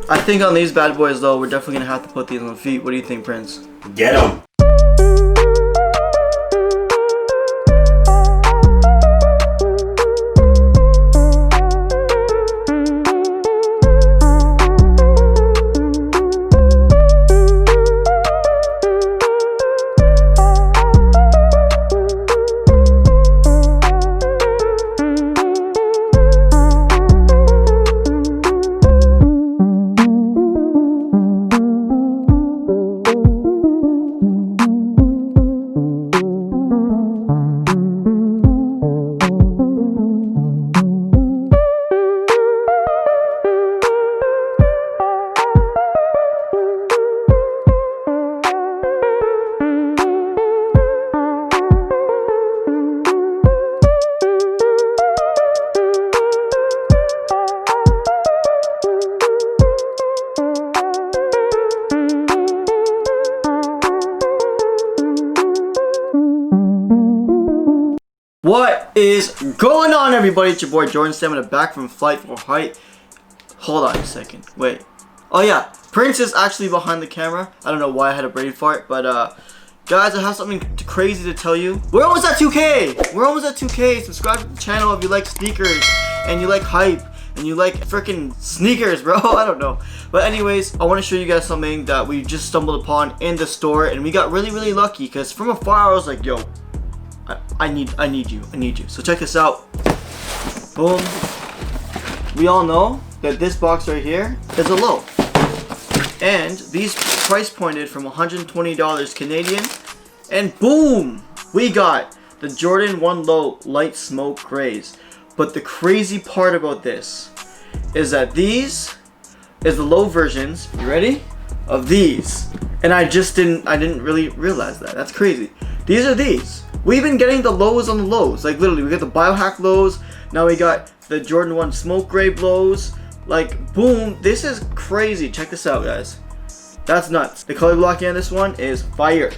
I think on these bad boys though, we're definitely gonna have to put these on the feet. What do you think, Prince? Get them. What is going on, everybody? It's your boy Jordan Stamina back from Flight for Height. Hold on a second. Wait. Oh yeah, Prince is actually behind the camera. I don't know why I had a brain fart, but guys, I have something crazy to tell you. We're almost at 2K. We're almost at 2K. Subscribe to the channel if you like sneakers and you like hype and you like freaking sneakers, bro. I don't know. But anyways, I want to show you guys something that we just stumbled upon in the store, and we got really lucky because from afar I was like, yo, I need you. So check this out. Boom. We all know that this box right here is a low. And these price pointed from $120 Canadian. And boom! We got the Jordan 1 Low Light Smoke Grays. But the crazy part about this is that these is the low versions, you ready? Of these. And I didn't really realize that. That's crazy. These are these. We've been getting the lows on the lows. Like literally, we got the Biohack lows. Now we got the Jordan 1 Smoke Gray lows. Like boom, this is crazy. Check this out, guys. That's nuts. The color blocking on this one is fire.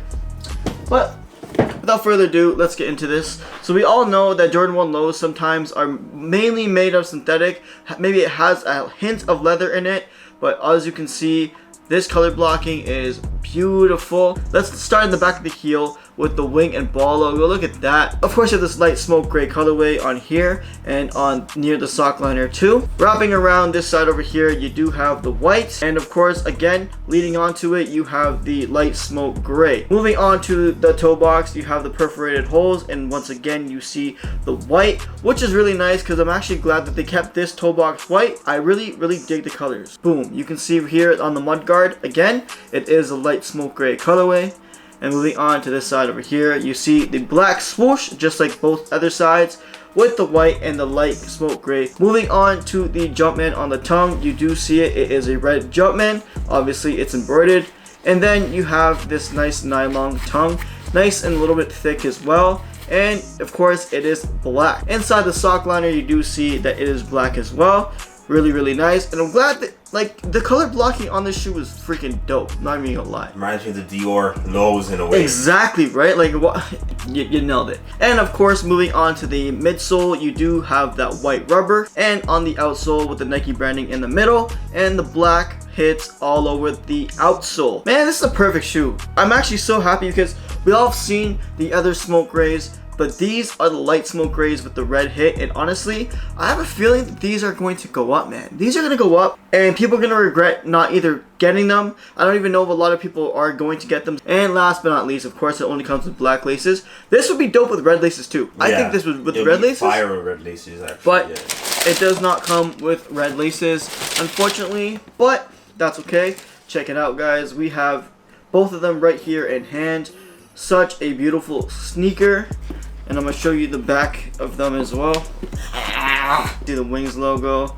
But without further ado, let's get into this. So we all know that Jordan 1 lows sometimes are mainly made of synthetic. Maybe it has a hint of leather in it, but as you can see, this color blocking is beautiful. Let's start in the back of the heel with the wing and ball logo. Look at that. Of course, you have this light smoke gray colorway on here and on near the sock liner too. Wrapping around this side over here, you do have the white, and of course, again, leading onto it, you have the light smoke gray. Moving on to the toe box, you have the perforated holes, and once again, you see the white, which is really nice because I'm actually glad that they kept this toe box white. I really dig the colors. Boom. You can see here on the mudguard, again, it is a light smoke gray colorway. And moving on to this side over here, you see the black swoosh, just like both other sides, with the white and the light smoke gray. Moving on to the Jumpman on the tongue, you do see it. It is a red Jumpman. Obviously, it's embroidered. And then you have this nice nylon tongue, nice and a little bit thick as well. And of course, it is black. Inside the sock liner, you do see that it is black as well. Really nice, and I'm glad that like the color blocking on this shoe was freaking dope. Not even gonna lie. Reminds me of the Dior lows in a way. Exactly, right? Like what? You nailed it. And of course, moving on to the midsole, you do have that white rubber, and on the outsole with the Nike branding in the middle, and the black hits all over the outsole. Man, this is a perfect shoe. I'm actually so happy because we all have seen the other smoke grays, but these are the light smoke grays with the red hit, and honestly, I have a feeling that these are going to go up, man. These are going to go up, and people are going to regret not either getting them. I don't even know if a lot of people are going to get them. And last but not least, of course, it only comes with black laces. This would be dope with red laces too. Yeah, I think this would with red laces. Fire with red laces, actually. But it does not come with red laces, unfortunately. But that's okay. Check it out, guys. We have both of them right here in hand. Such a beautiful sneaker. And I'm going to show you the back of them as well. See the Wings logo.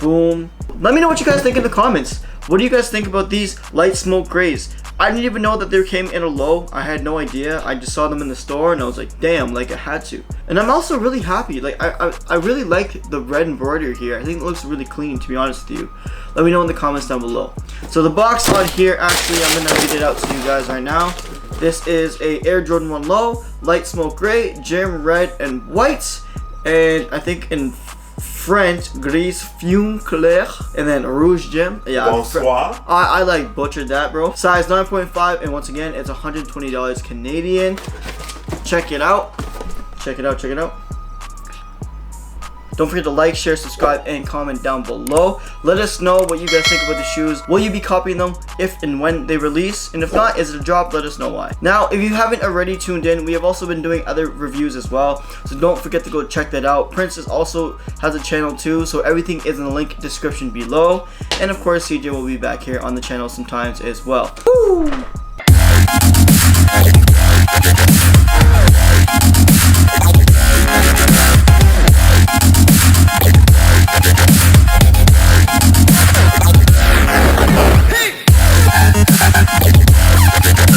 Boom. Let me know what you guys think in the comments. What do you guys think about these light smoke grays? I didn't even know that they came in a low. I had no idea. I just saw them in the store and I was like, damn, like I had to. And I'm also really happy. Like I really like the red embroidery here. I think it looks really clean, to be honest with you. Let me know in the comments down below. So the box on here, actually, I'm going to read it out to you guys right now. This is a Air Jordan 1 Low, light smoke gray, gem red and white, and I think in French Gris Fume Clair, and then Rouge Gem. Yeah, Bonsoir. I like butchered that, bro. Size 9.5, and once again, it's $120 Canadian. Check it out. Check it out. Check it out. Don't forget to like, share, subscribe, and comment down below. Let us know what you guys think about the shoes. Will you be copying them if and when they release? And if not, is it a drop? Let us know why. Now, if you haven't already tuned in, we have also been doing other reviews as well. So don't forget to go check that out. Princess also has a channel too. So everything is in the link description below. And of course, CJ will be back here on the channel sometimes as well. Woo!